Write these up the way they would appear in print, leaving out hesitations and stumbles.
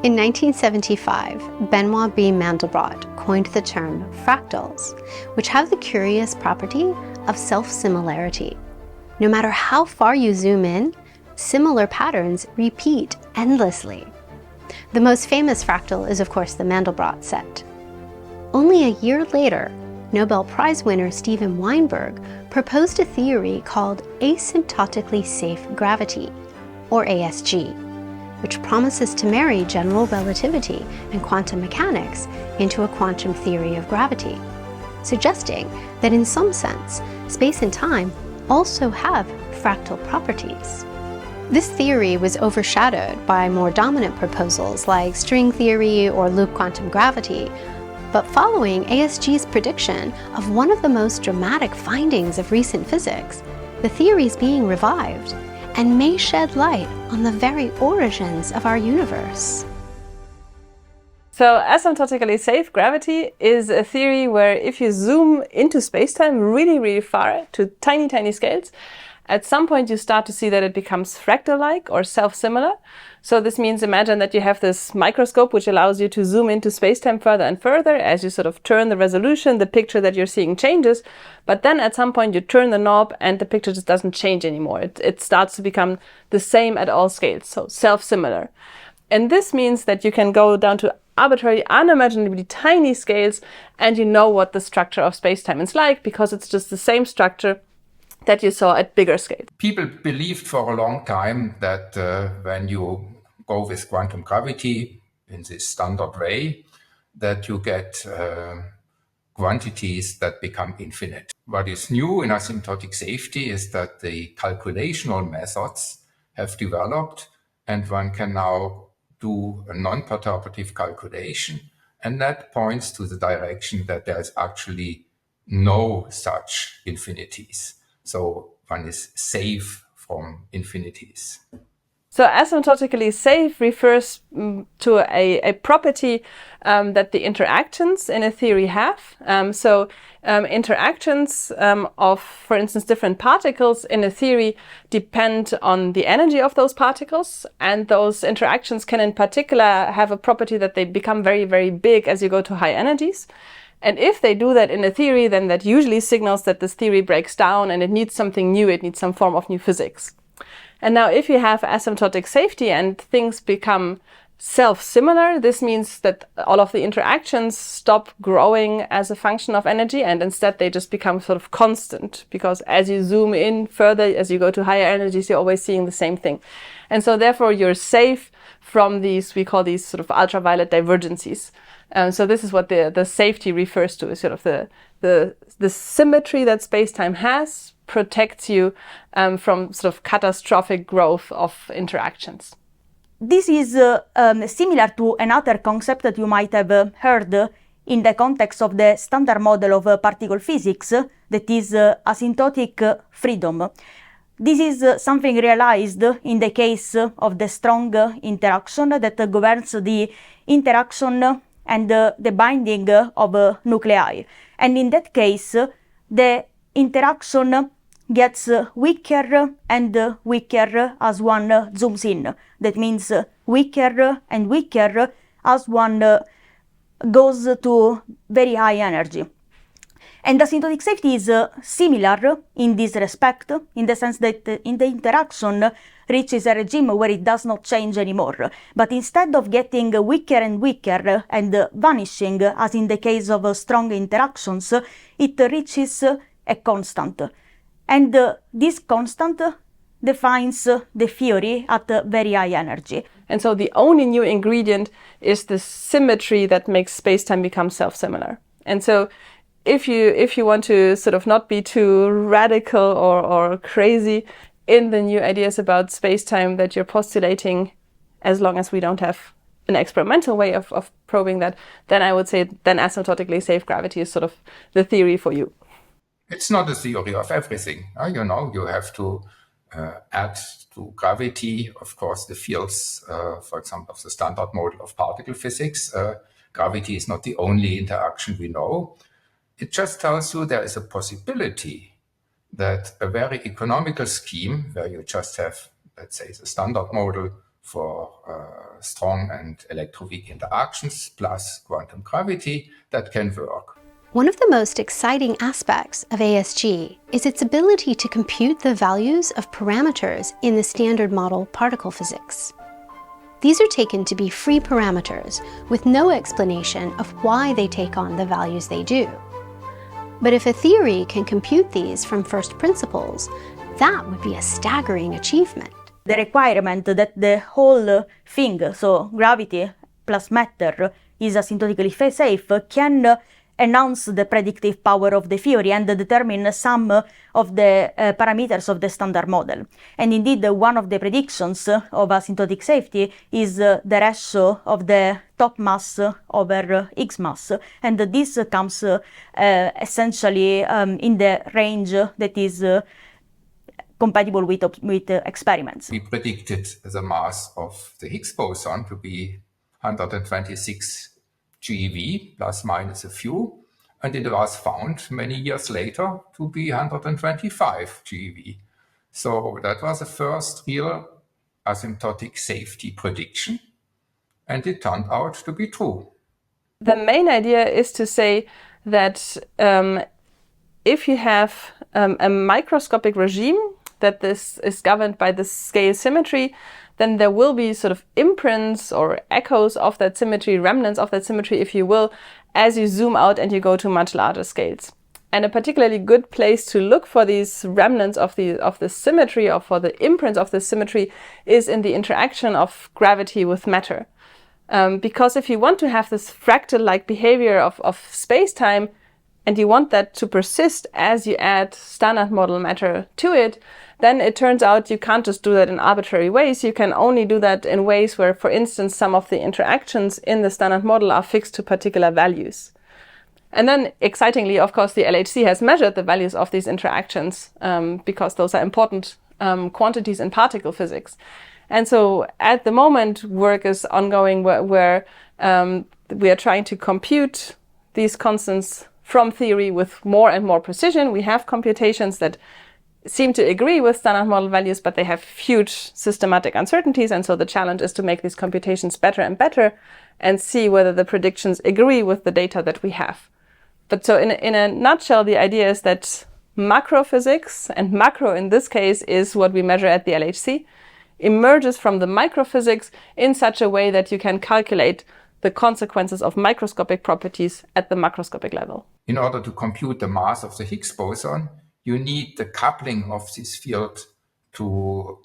In 1975, Benoit B. Mandelbrot coined the term fractals, which have the curious property of self-similarity. No matter how far you zoom in, similar patterns repeat endlessly. The most famous fractal is, of course, the Mandelbrot set. Only a year later, Nobel Prize winner Steven Weinberg proposed a theory called asymptotically safe gravity, or ASG, which promises to marry general relativity and quantum mechanics into a quantum theory of gravity, suggesting that in some sense, space and time also have fractal properties. This theory was overshadowed by more dominant proposals like string theory or loop quantum gravity, but following ASG's prediction of one of the most dramatic findings of recent physics, the theory is being revived and may shed light on the very origins of our universe. So asymptotically safe gravity is a theory where if you zoom into space-time really, really far to tiny, tiny scales, at some point you start to see that it becomes fractal-like or self-similar. So this means imagine that you have this microscope which allows you to zoom into space-time further and further. As you sort of turn the resolution, the picture that you're seeing changes. But then at some point you turn the knob and the picture just doesn't change anymore. It starts to become the same at all scales, so self-similar. And this means that you can go down to arbitrary, unimaginably tiny scales and you know what the structure of space-time is like because it's just the same structure that you saw at bigger scale. People believed for a long time that when you go with quantum gravity in this standard way, that you get quantities that become infinite. What is new in asymptotic safety is that the calculational methods have developed and one can now do a non-perturbative calculation. And that points to the direction that there is actually no such infinities. So one is safe from infinities. So asymptotically safe refers to a property that the interactions in a theory have. Interactions of, for instance, different particles in a theory depend on the energy of those particles. And those interactions can in particular have a property that they become very, very big as you go to high energies. And if they do that in a theory, then that usually signals that this theory breaks down and it needs something new, it needs some form of new physics. And now if you have asymptotic safety and things become self-similar, this means that all of the interactions stop growing as a function of energy and instead they just become sort of constant because as you zoom in further, as you go to higher energies, you're always seeing the same thing. And so therefore you're safe from these, we call these sort of ultraviolet divergences. So this is what the safety refers to, is sort of the symmetry that space-time has protects you from sort of catastrophic growth of interactions. This is similar to another concept that you might have heard in the context of the standard model of particle physics, that is asymptotic freedom. This is something realized in the case of the strong interaction that governs the interaction and the binding of nuclei. And in that case, the interaction gets weaker and weaker as one zooms in. That means weaker and weaker as one goes to very high energy. And asymptotic safety is similar in this respect, in the sense that in the interaction reaches a regime where it does not change anymore. But instead of getting weaker and weaker and vanishing, as in the case of strong interactions, it reaches a constant. And this constant defines the theory at very high energy. And so the only new ingredient is the symmetry that makes space-time become self-similar. And so if you want to sort of not be too radical or crazy in the new ideas about space-time that you're postulating, as long as we don't have an experimental way of probing that, then I would say then asymptotically safe gravity is sort of the theory for you. It's not a theory of everything. You have to add to gravity, of course, the fields, for example, of the standard model of particle physics. Gravity is not the only interaction we know. It just tells you there is a possibility that a very economical scheme where you just have, let's say, the standard model for strong and electroweak interactions plus quantum gravity, that can work. One of the most exciting aspects of ASG is its ability to compute the values of parameters in the standard model particle physics. These are taken to be free parameters with no explanation of why they take on the values they do. But if a theory can compute these from first principles, that would be a staggering achievement. The requirement that the whole thing, so gravity plus matter, is asymptotically safe can enhance the predictive power of the theory and determine some of the parameters of the standard model. And indeed, one of the predictions of asymptotic safety is the ratio of the top mass over Higgs mass. And this comes essentially in the range that is compatible with experiments. We predicted the mass of the Higgs boson to be 126 GeV, plus minus a few, and it was found many years later to be 125 GeV. So that was the first real asymptotic safety prediction, and it turned out to be true. The main idea is to say that if you have a microscopic regime that this is governed by the scale symmetry, then there will be sort of imprints or echoes of that symmetry, remnants of that symmetry, if you will, as you zoom out and you go to much larger scales. And a particularly good place to look for these remnants of the symmetry, or for the imprints of the symmetry, is in the interaction of gravity with matter. Because if you want to have this fractal-like behavior of space-time, and you want that to persist as you add standard model matter to it, then it turns out you can't just do that in arbitrary ways. You can only do that in ways where, for instance, some of the interactions in the standard model are fixed to particular values. And then, excitingly, of course, the LHC has measured the values of these interactions because those are important quantities in particle physics. And so at the moment, work is ongoing where we are trying to compute these constants from theory with more and more precision. We have computations that seem to agree with standard model values, but they have huge systematic uncertainties. And so the challenge is to make these computations better and better and see whether the predictions agree with the data that we have. But so in a nutshell, the idea is that macro physics, and macro in this case is what we measure at the LHC, emerges from the microphysics in such a way that you can calculate the consequences of microscopic properties at the macroscopic level. In order to compute the mass of the Higgs boson, you need the coupling of this field to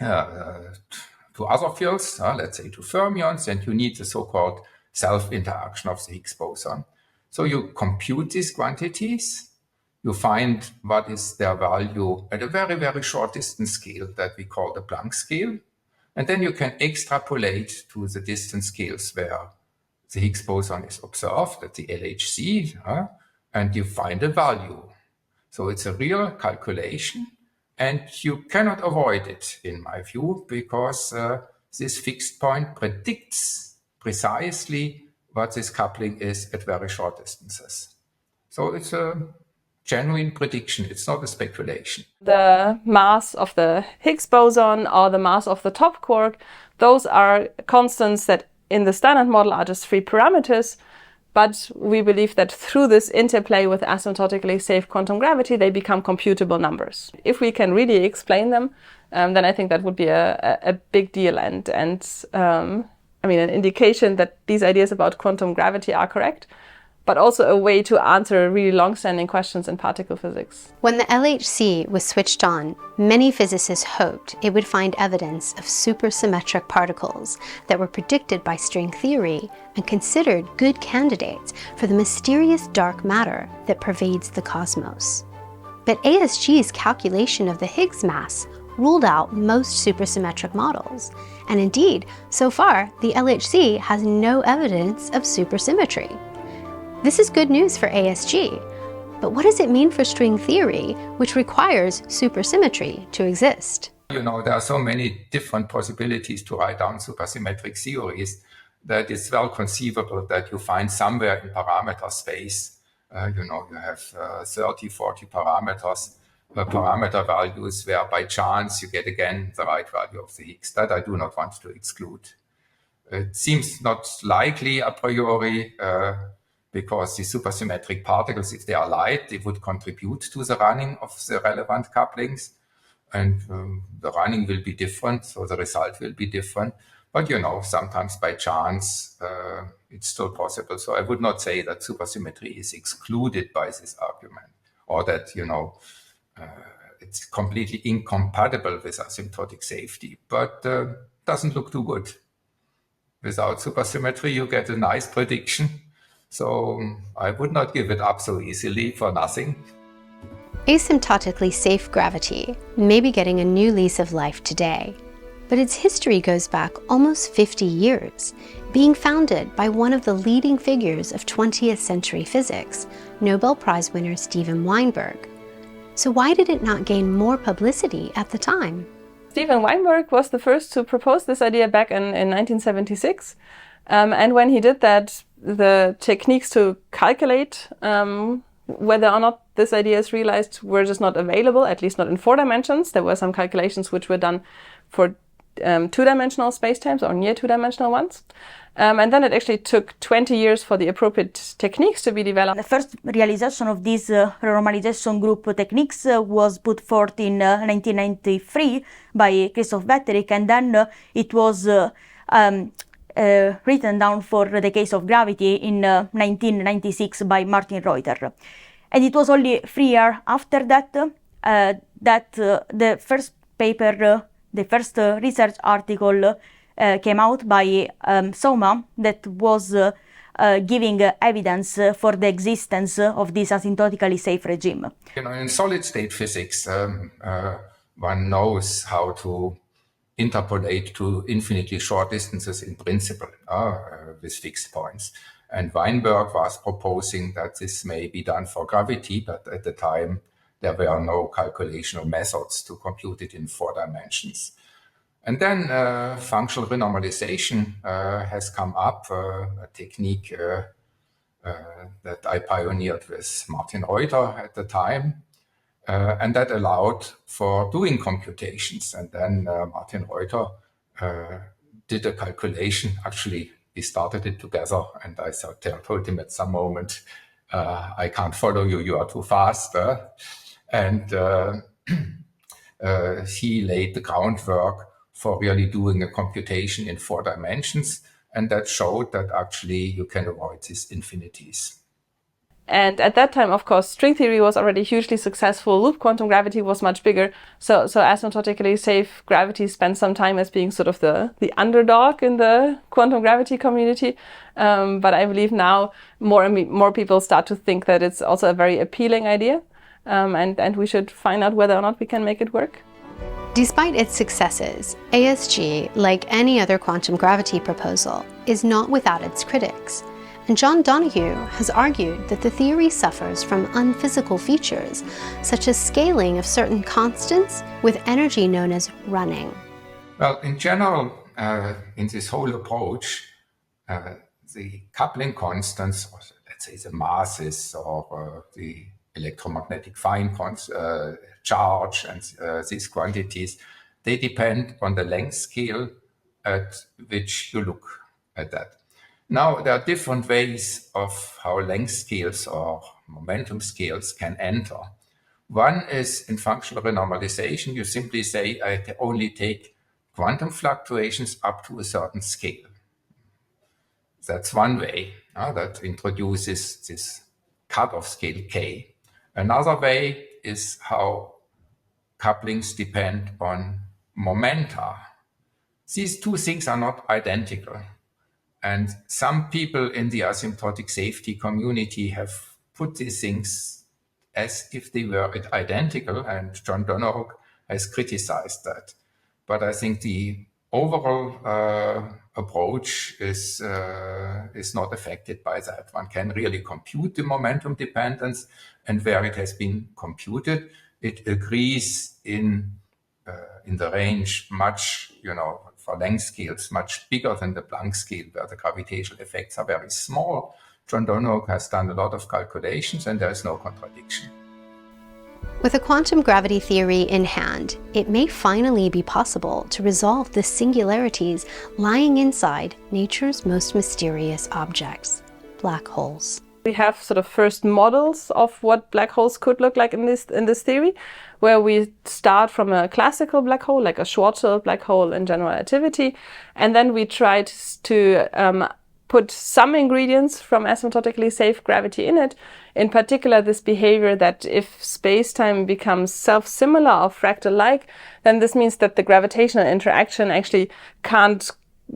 other fields, let's say to fermions, and you need the so-called self-interaction of the Higgs boson. So you compute these quantities, you find what is their value at a very, very short distance scale that we call the Planck scale. And then you can extrapolate to the distance scales where the Higgs boson is observed at the LHC, and you find a value. So it's a real calculation, and you cannot avoid it, in my view, because this fixed point predicts precisely what this coupling is at very short distances. So it's a genuine prediction. It's not a speculation. The mass of the Higgs boson or the mass of the top quark, those are constants that in the standard model are just free parameters, but we believe that through this interplay with asymptotically safe quantum gravity, they become computable numbers. If we can really explain them, then I think that would be a big deal and an indication that these ideas about quantum gravity are correct, but also a way to answer really long-standing questions in particle physics. When the LHC was switched on, many physicists hoped it would find evidence of supersymmetric particles that were predicted by string theory and considered good candidates for the mysterious dark matter that pervades the cosmos. But ASG's calculation of the Higgs mass ruled out most supersymmetric models. And indeed, so far, the LHC has no evidence of supersymmetry. This is good news for ASG, but what does it mean for string theory, which requires supersymmetry to exist? There are so many different possibilities to write down supersymmetric theories that it's well conceivable that you find somewhere in parameter space, you have 30, 40 parameters parameter values where by chance you get again the right value of the Higgs. That I do not want to exclude. It seems not likely a priori because the supersymmetric particles, if they are light, they would contribute to the running of the relevant couplings. And the running will be different, so the result will be different. But, sometimes by chance, it's still possible. So I would not say that supersymmetry is excluded by this argument, or that, it's completely incompatible with asymptotic safety, but doesn't look too good. Without supersymmetry, you get a nice prediction. So I would not give it up so easily for nothing. Asymptotically safe gravity may be getting a new lease of life today, but its history goes back almost 50 years, being founded by one of the leading figures of 20th century physics, Nobel Prize winner Steven Weinberg. So why did it not gain more publicity at the time? Steven Weinberg was the first to propose this idea back in 1976. And when he did that, the techniques to calculate whether or not this idea is realized were just not available, at least not in 4 dimensions. There were some calculations which were done for 2-dimensional spacetimes or near 2-dimensional ones. And then it actually took 20 years for the appropriate techniques to be developed. The first realization of these renormalization group techniques was put forth in 1993 by Christoph Wetterich, and then it was written down for the case of gravity in 1996 by Martin Reuter. And it was only 3 years after that that the first paper, the first research article came out by Soma that was giving evidence for the existence of this asymptotically safe regime. In solid-state physics, one knows how to interpolate to infinitely short distances in principle with fixed points. And Weinberg was proposing that this may be done for gravity, but at the time there were no calculational methods to compute it in 4 dimensions. And then functional renormalization has come up, a technique that I pioneered with Martin Reuter at the time. And that allowed for doing computations. And then Martin Reuter did a calculation. Actually, we started it together, and I told him at some moment, I can't follow you, you are too fast. And he laid the groundwork for really doing a computation in 4 dimensions. And that showed that actually you can avoid these infinities. And at that time, of course, string theory was already hugely successful. Loop quantum gravity was much bigger. So asymptotically safe gravity spent some time as being sort of the underdog in the quantum gravity community. But I believe now more and more people start to think that it's also a very appealing idea. And we should find out whether or not we can make it work. Despite its successes, ASG, like any other quantum gravity proposal, is not without its critics. And John Donoghue has argued that the theory suffers from unphysical features, such as scaling of certain constants with energy known as running. Well, in general, in this whole approach, the coupling constants, or let's say the masses or the electromagnetic fine charge and these quantities, they depend on the length scale at which you look at that. Now, there are different ways of how length scales or momentum scales can enter. One is in functional renormalization, you simply say, I only take quantum fluctuations up to a certain scale. That's one way that introduces this cutoff scale k. Another way is how couplings depend on momenta. These two things are not identical. And some people in the asymptotic safety community have put these things as if they were identical, and John Donoghue has criticized that. But I think the overall approach is not affected by that. One can really compute the momentum dependence, and where it has been computed, it agrees in the range much, for length scales much bigger than the Planck scale, where the gravitational effects are very small. John Donoghue has done a lot of calculations, and there is no contradiction. With a quantum gravity theory in hand, it may finally be possible to resolve the singularities lying inside nature's most mysterious objects, black holes. We have sort of first models of what black holes could look like in this theory, where we start from a classical black hole, like a Schwarzschild black hole in general relativity, and then we tried to put some ingredients from asymptotically safe gravity in it, in particular this behavior that if space-time becomes self-similar or fractal-like, then this means that the gravitational interaction actually can't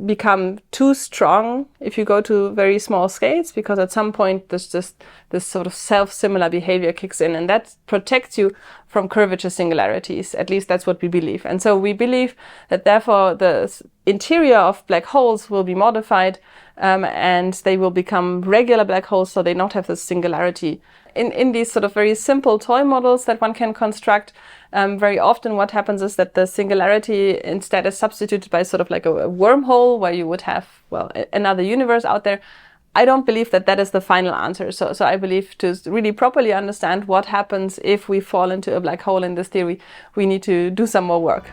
become too strong if you go to very small scales, because at some point there's just this sort of self-similar behavior kicks in, and that protects you from curvature singularities. At least that's what we believe. And so we believe that therefore the interior of black holes will be modified and they will become regular black holes, so they not have this singularity. In these sort of very simple toy models that one can construct, very often what happens is that the singularity instead is substituted by sort of like a wormhole where you would have, well, another universe out there. I don't believe that that is the final answer. So I believe to really properly understand what happens if we fall into a black hole in this theory, we need to do some more work.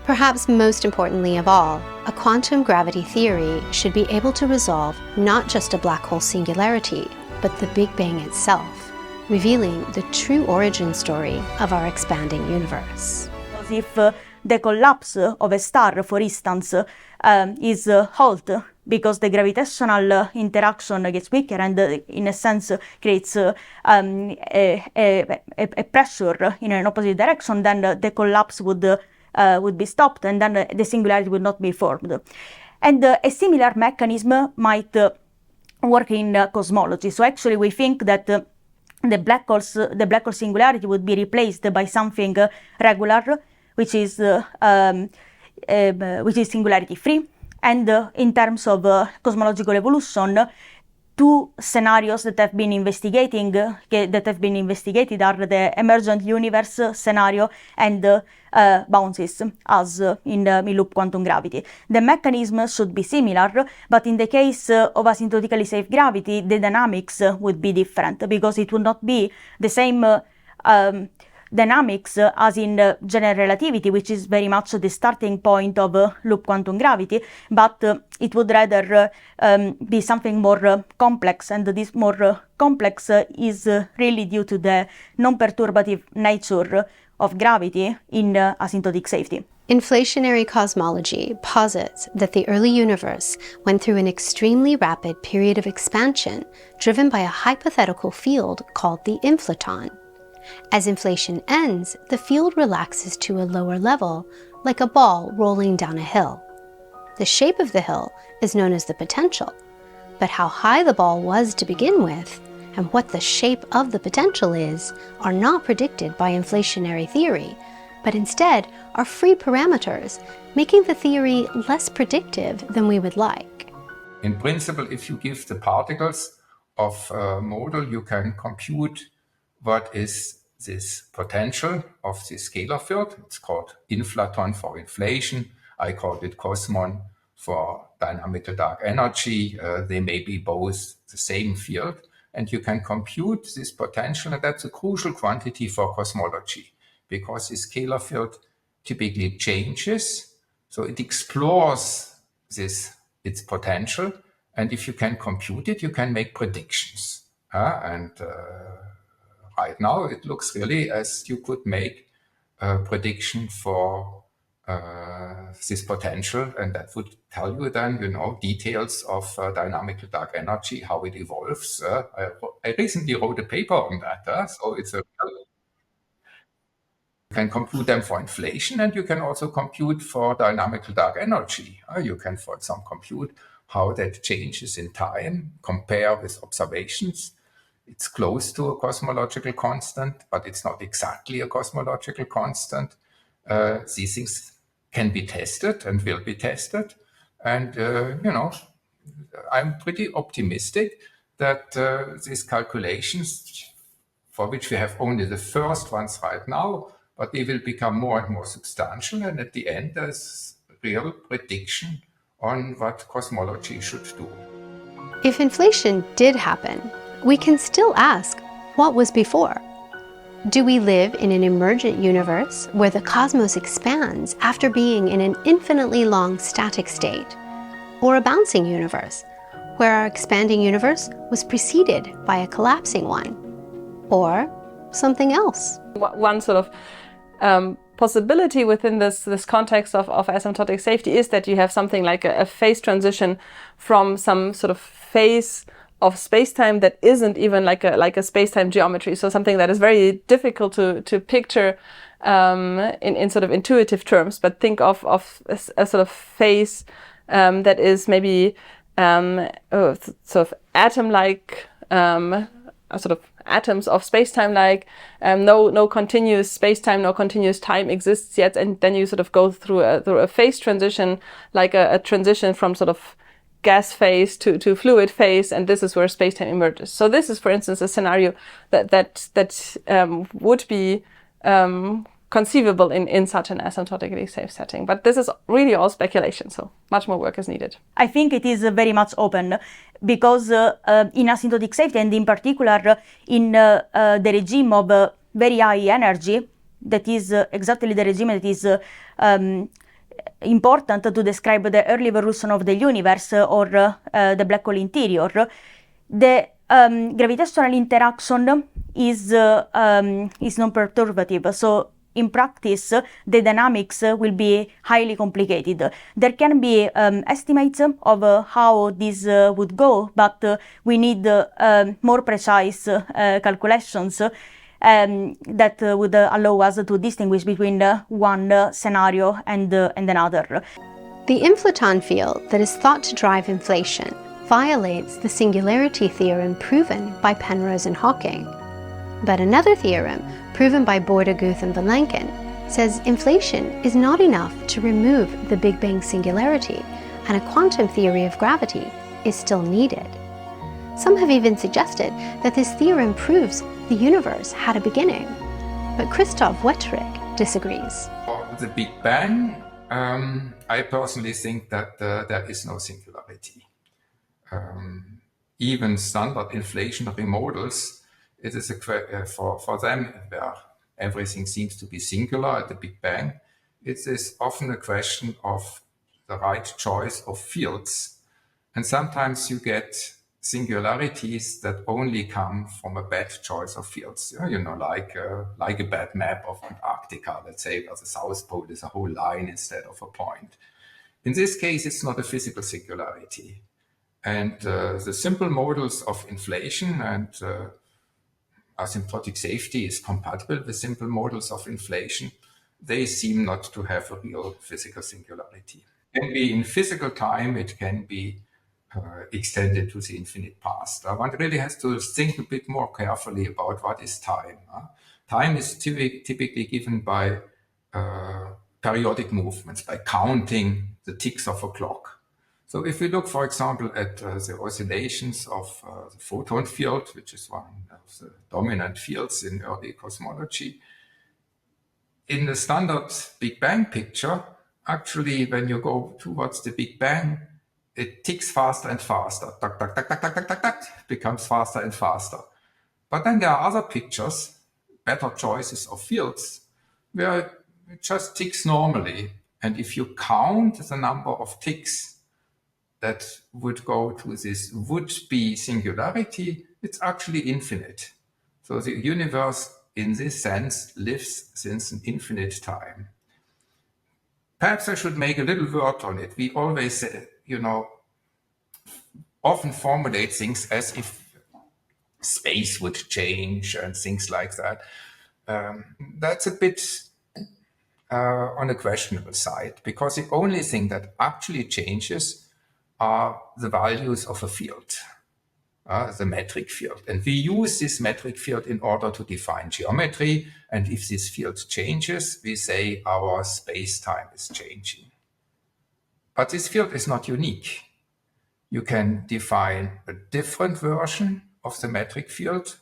Perhaps most importantly of all, a quantum gravity theory should be able to resolve not just a black hole singularity, but the Big Bang itself, revealing the true origin story of our expanding universe. If the collapse of a star, for instance, is halted because the gravitational interaction gets weaker and in a sense creates a pressure in an opposite direction, then the collapse would be stopped and then the singularity would not be formed. And a similar mechanism might work in cosmology. So actually we think that the black hole singularity would be replaced by something regular, which is singularity free. And in terms of cosmological evolution, two scenarios that have been investigated are the emergent universe scenario and bounces, as in loop quantum gravity. The mechanism should be similar, but in the case of asymptotically safe gravity, the dynamics would be different, because it would not be the same dynamics as in general relativity, which is very much the starting point of loop quantum gravity, but it would rather be something more complex, and this more complex is really due to the non-perturbative nature of gravity in asymptotic safety. Inflationary cosmology posits that the early universe went through an extremely rapid period of expansion driven by a hypothetical field called the inflaton. As inflation ends, the field relaxes to a lower level, like a ball rolling down a hill. The shape of the hill is known as the potential, but how high the ball was to begin with, and what the shape of the potential is, are not predicted by inflationary theory, but instead are free parameters, making the theory less predictive than we would like. In principle, if you give the particles of a model, you can compute what is this potential of the scalar field. It's called inflaton for inflation. I called it cosmon for dynamical dark energy. They may be both the same field. And you can compute this potential, and that's a crucial quantity for cosmology, because the scalar field typically changes. So it explores its potential. And if you can compute it, you can make predictions. Right now, it looks really as you could make a prediction for this potential, and that would tell you then, details of dynamical dark energy, how it evolves. I recently wrote a paper on that, so it's you can compute them for inflation, and you can also compute for dynamical dark energy. You can, for example, compute how that changes in time, compare with observations. It's close to a cosmological constant, but it's not exactly a cosmological constant. These things can be tested and will be tested. And, I'm pretty optimistic that these calculations, for which we have only the first ones right now, but they will become more and more substantial. And at the end, there's real prediction on what cosmology should do. If inflation did happen, we can still ask, what was before? Do we live in an emergent universe where the cosmos expands after being in an infinitely long static state? Or a bouncing universe, where our expanding universe was preceded by a collapsing one? Or something else? One sort of possibility within this context of asymptotic safety is that you have something like a phase transition from some sort of phase of space-time that isn't even like a space-time geometry. So something that is very difficult to picture in sort of intuitive terms, but think of a sort of phase that is maybe sort of atom-like, sort of atoms of space-time-like, no continuous space-time, no continuous time exists yet, and then you sort of go through a phase transition, like a transition from sort of gas phase to fluid phase, and this is where space-time emerges. So this is, for instance, a scenario that would be conceivable in such an asymptotically safe setting. But this is really all speculation, so much more work is needed. I think it is very much open because in asymptotic safety, and in particular in the regime of very high energy, that is exactly the regime that is important to describe the early evolution of the universe or the black hole interior, the gravitational interaction is non-perturbative. So in practice, the dynamics will be highly complicated. There can be estimates of how this would go, but we need more precise calculations that would allow us to distinguish between one scenario and another. The inflaton field that is thought to drive inflation violates the singularity theorem proven by Penrose and Hawking. But another theorem, proven by Borda-Guth and van Lanken, says inflation is not enough to remove the Big Bang singularity, and a quantum theory of gravity is still needed. Some have even suggested that this theorem proves the universe had a beginning, but Christoph Wetterich disagrees. For the Big Bang, I personally think that there is no singularity. Even standard inflationary models, it is for them where everything seems to be singular at the Big Bang, it is often a question of the right choice of fields. And sometimes you get singularities that only come from a bad choice of fields, like a bad map of Antarctica, let's say, where the South Pole is a whole line instead of a point. In this case, it's not a physical singularity. And the simple models of inflation and asymptotic safety is compatible with simple models of inflation. They seem not to have a real physical singularity. It can be in physical time, it can be extended to the infinite past. One really has to think a bit more carefully about what is time. Time is typically given by periodic movements, by counting the ticks of a clock. So if we look, for example, at the oscillations of the photon field, which is one of the dominant fields in early cosmology, in the standard Big Bang picture, actually, when you go towards the Big Bang, it ticks faster and faster. Tuck, tuck, tuck, tuck, tuck, tuck, tuck, tuck, becomes faster and faster. But then there are other pictures, better choices of fields, where it just ticks normally. And if you count the number of ticks that would go to this would-be singularity, it's actually infinite. So the universe, in this sense, lives since an infinite time. Perhaps I should make a little word on it. We always, often formulate things as if space would change and things like that. That's a bit on a questionable side, because the only thing that actually changes are the values of a field, the metric field. And we use this metric field in order to define geometry. And if this field changes, we say our space-time is changing. But this field is not unique. You can define a different version of the metric field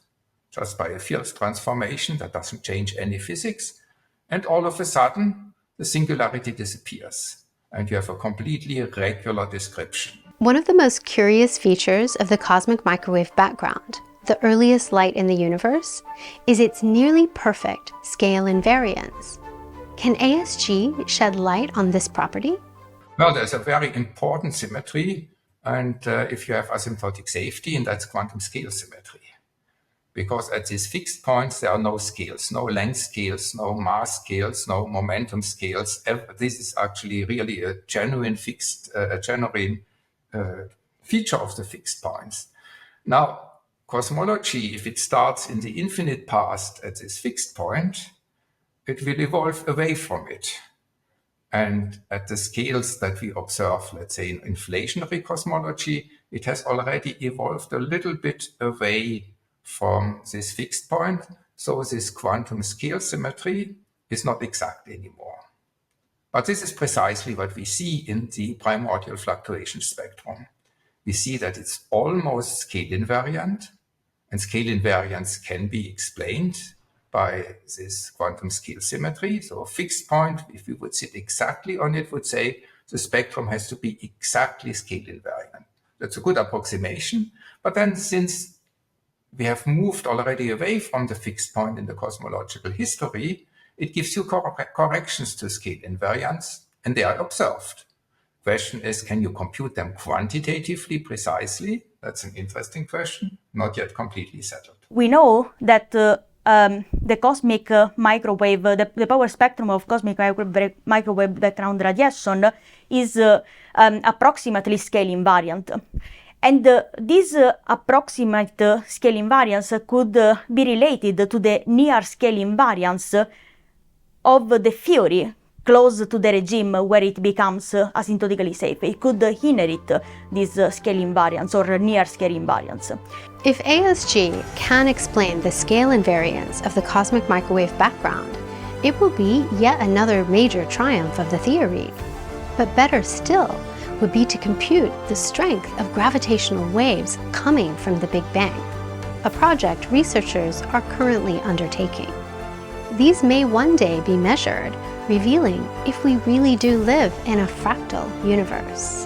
just by a field transformation that doesn't change any physics. And all of a sudden, the singularity disappears. And you have a completely regular description. One of the most curious features of the cosmic microwave background, the earliest light in the universe, is its nearly perfect scale invariance. Can ASG shed light on this property? Well, there's a very important symmetry, and if you have asymptotic safety, and that's quantum scale symmetry. Because at these fixed points, there are no scales, no length scales, no mass scales, no momentum scales. This is actually really a genuine fixed, genuine feature of the fixed points. Now, cosmology, if it starts in the infinite past at this fixed point, it will evolve away from it. And at the scales that we observe, let's say in inflationary cosmology, it has already evolved a little bit away from this fixed point. So this quantum scale symmetry is not exact anymore. But this is precisely what we see in the primordial fluctuation spectrum. We see that it's almost scale invariant, and scale invariance can be explained by this quantum scale symmetry. So a fixed point, if we would sit exactly on it, would say the spectrum has to be exactly scale invariant. That's a good approximation. But then since we have moved already away from the fixed point in the cosmological history, it gives you corrections to scale invariance, and they are observed. Question is, can you compute them quantitatively precisely? That's an interesting question, not yet completely settled. We know that the cosmic microwave, the power spectrum of cosmic microwave background radiation is approximately scale invariant. And this approximate scale invariance could be related to the near scale invariance of the theory close to the regime where it becomes asymptotically safe. It could inherit this scale invariance or near scale invariance. If ASG can explain the scale invariance of the cosmic microwave background, it will be yet another major triumph of the theory. But better still would be to compute the strength of gravitational waves coming from the Big Bang, a project researchers are currently undertaking. These may one day be measured, revealing if we really do live in a fractal universe.